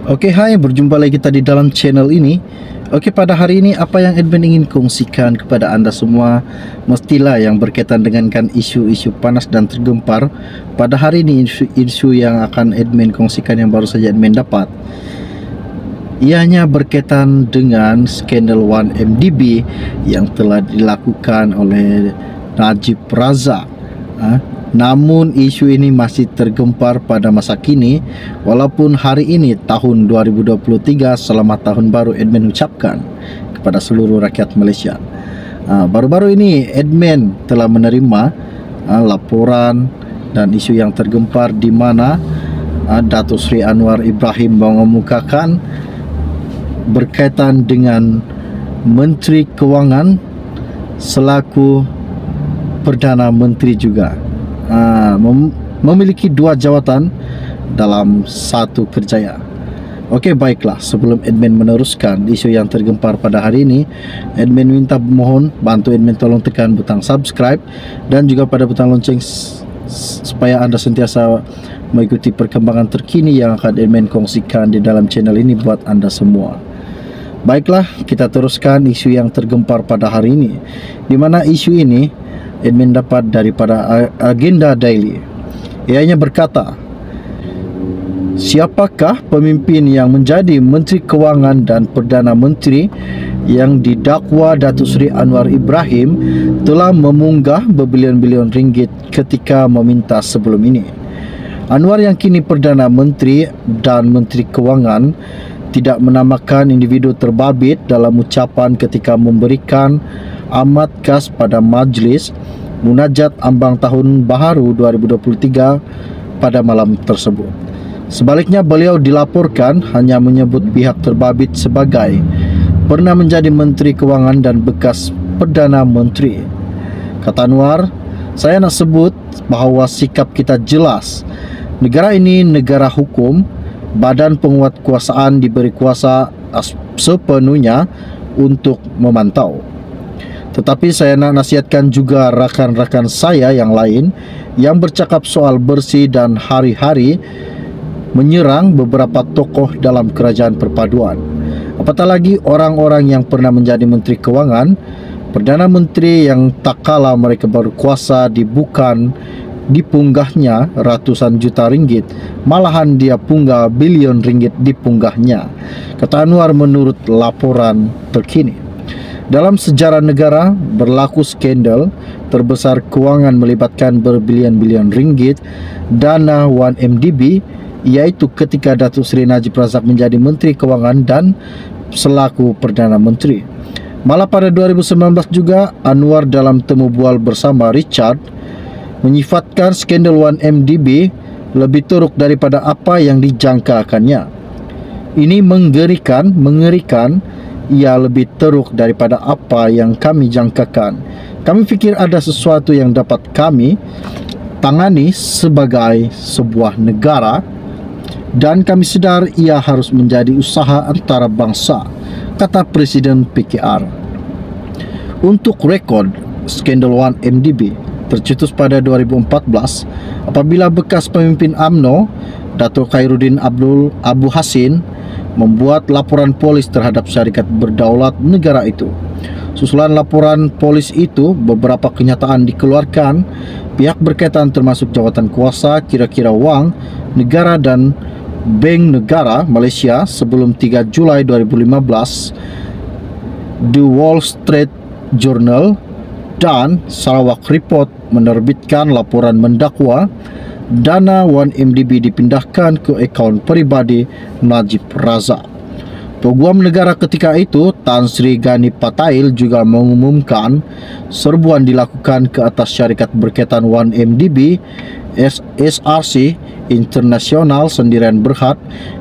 Oke, hai, berjumpa lagi kita di dalam channel ini. Oke, pada hari ini apa yang admin ingin kongsikan kepada Anda semua, mestilah yang berkaitan dengan isu-isu panas dan tergempar. Pada hari ini isu yang akan admin kongsikan yang baru saja admin dapat, ianya berkaitan dengan skandal 1MDB yang telah dilakukan oleh Najib Razak. Namun isu ini masih tergempar pada masa kini, walaupun hari ini tahun 2023 selamat tahun baru admin ucapkan kepada seluruh rakyat Malaysia. Baru-baru ini admin telah menerima laporan dan isu yang tergempar di mana Datuk Seri Anwar Ibrahim mengemukakan berkaitan dengan Menteri Kewangan selaku Perdana Menteri juga memiliki dua jawatan dalam satu kerjaya. Okey, baiklah, sebelum admin meneruskan isu yang tergempar pada hari ini, admin minta mohon bantu admin tolong tekan butang subscribe dan juga pada butang lonceng supaya anda sentiasa mengikuti perkembangan terkini yang akan admin kongsikan di dalam channel ini buat anda semua. Baiklah, kita teruskan isu yang tergempar pada hari ini, di mana isu ini admin dapat daripada Agenda Daily. Ianya berkata, siapakah pemimpin yang menjadi Menteri Kewangan dan Perdana Menteri yang didakwa Datuk Seri Anwar Ibrahim telah memunggah berbilion-bilion ringgit ketika meminta sebelum ini? Anwar yang kini Perdana Menteri dan Menteri Kewangan tidak menamakan individu terbabit dalam ucapan ketika memberikan amat khas pada Majlis Munajat Ambang Tahun Baharu 2023 pada malam tersebut. Sebaliknya, beliau dilaporkan hanya menyebut pihak terbabit sebagai pernah menjadi Menteri Kewangan dan bekas Perdana Menteri. Kata Anwar, saya nak sebut bahawa sikap kita jelas. Negara ini negara hukum, badan penguat kuasaan diberi kuasa sepenuhnya untuk memantau. Tetapi saya nak nasihatkan juga rakan-rakan saya yang lain yang bercakap soal bersih dan hari-hari menyerang beberapa tokoh dalam kerajaan perpaduan. Apatah lagi orang-orang yang pernah menjadi Menteri Kewangan, Perdana Menteri yang tak kala mereka berkuasa dipunggahnya ratusan juta ringgit, malahan dia punggah bilion ringgit dipunggahnya. Kata Anwar menurut laporan terkini. Dalam sejarah negara berlaku skandal terbesar kewangan melibatkan berbilion-bilion ringgit dana 1MDB, iaitu ketika Datuk Seri Najib Razak menjadi Menteri Kewangan dan selaku Perdana Menteri. Malah pada 2019 juga Anwar dalam temu bual bersama Richard menyifatkan skandal 1MDB lebih teruk daripada apa yang dijangkakannya. Ini mengerikan, ia lebih teruk daripada apa yang kami jangkakan. Kami fikir ada sesuatu yang dapat kami tangani sebagai sebuah negara dan kami sedar ia harus menjadi usaha antara bangsa, kata Presiden PKR. Untuk rekod, skandal 1MDB tercetus pada 2014 apabila bekas pemimpin UMNO Datuk Khairuddin Abu Hassin membuat laporan polis terhadap syarikat berdaulat negara itu. Susulan laporan polis itu, beberapa kenyataan dikeluarkan pihak berkaitan termasuk jawatan kuasa, kira-kira wang negara dan Bank Negara Malaysia sebelum 3 Julai 2015. The Wall Street Journal dan Sarawak Report menerbitkan laporan mendakwa dana 1MDB dipindahkan ke akaun peribadi Najib Razak. Peguam negara ketika itu, Tan Sri Gani Patail, juga mengumumkan serbuan dilakukan ke atas syarikat berkaitan 1MDB, SRC Internasional Sendirian Berhad,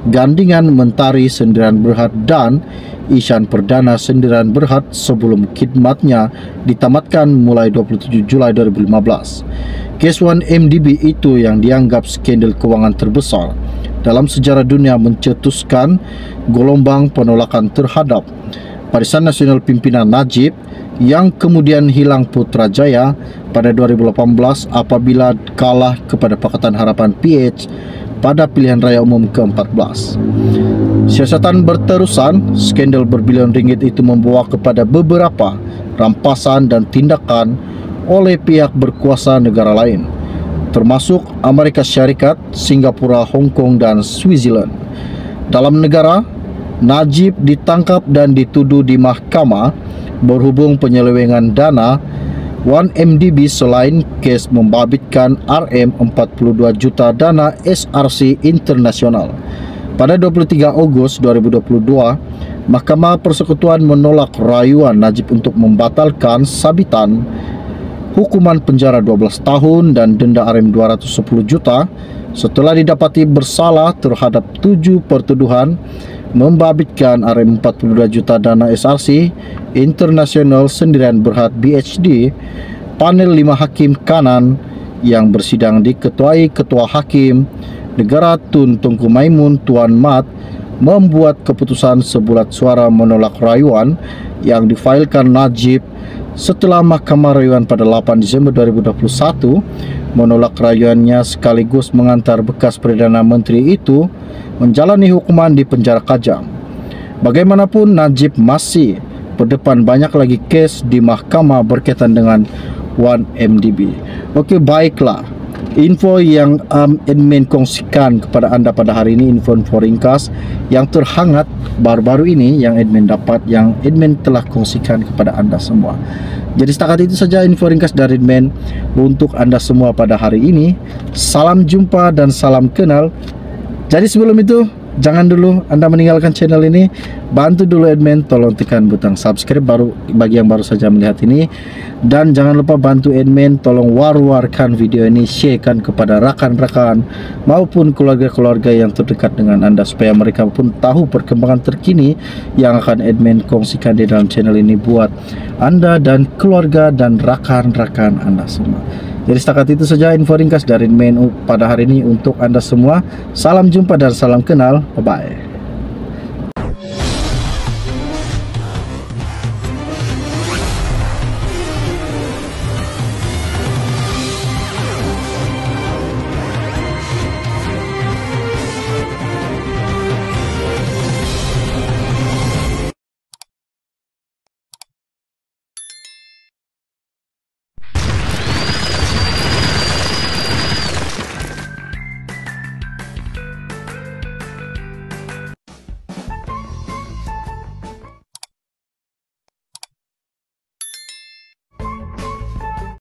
Gandingan Mentari Sendirian Berhad dan Ishan Perdana Sendirian Berhad sebelum khidmatnya ditamatkan mulai 27 Julai 2015. Kes 1MDB itu yang dianggap skandal kewangan terbesar dalam sejarah dunia mencetuskan gelombang penolakan terhadap Barisan Nasional Pimpinan Najib yang kemudian hilang Putrajaya pada 2018 apabila kalah kepada Pakatan Harapan PH pada pilihan raya umum ke-14. Siasatan berterusan, skandal berbilion ringgit itu membawa kepada beberapa rampasan dan tindakan oleh pihak berkuasa negara lain, termasuk Amerika Syarikat, Singapura, Hong Kong, dan Switzerland. Dalam negara, Najib ditangkap dan dituduh di mahkamah berhubung penyelewengan dana 1MDB selain kes membabitkan RM42 juta dana SRC Internasional. Pada 23 Ogos 2022, Mahkamah Persekutuan menolak rayuan Najib untuk membatalkan sabitan hukuman penjara 12 tahun dan denda RM210 juta setelah didapati bersalah terhadap 7 pertuduhan membabitkan RM42 juta dana SRC Internasional Sendirian Berhad BHD. Panel 5 hakim kanan yang bersidang diketuai Ketua Hakim Negara Tun Tengku Maimun Tuan Mat membuat keputusan sebulat suara menolak rayuan yang difailkan Najib setelah Mahkamah Rayuan pada 8 Disember 2021 menolak rayuannya sekaligus mengantar bekas Perdana Menteri itu menjalani hukuman di penjara kajang. Bagaimanapun, Najib masih berdepan banyak lagi kes di mahkamah berkaitan dengan 1MDB. Okey, baiklah. Info yang admin kongsikan kepada anda pada hari ini, info ringkas yang terhangat baru-baru ini yang admin dapat, yang admin telah kongsikan kepada anda semua. Jadi setakat itu saja info ringkas dari admin untuk anda semua pada hari ini. Salam jumpa dan salam kenal. Jadi sebelum itu, jangan dulu anda meninggalkan channel ini, bantu dulu admin tolong tekan butang subscribe baru bagi yang baru saja melihat ini, dan jangan lupa bantu admin tolong war-warkan video ini, sharekan kepada rakan-rakan maupun keluarga-keluarga yang terdekat dengan anda supaya mereka pun tahu perkembangan terkini yang akan admin kongsikan di dalam channel ini buat anda dan keluarga dan rakan-rakan anda semua. Jadi setakat itu saja info ringkas dari admin pada hari ini untuk anda semua. Salam jumpa dan salam kenal. Bye-bye.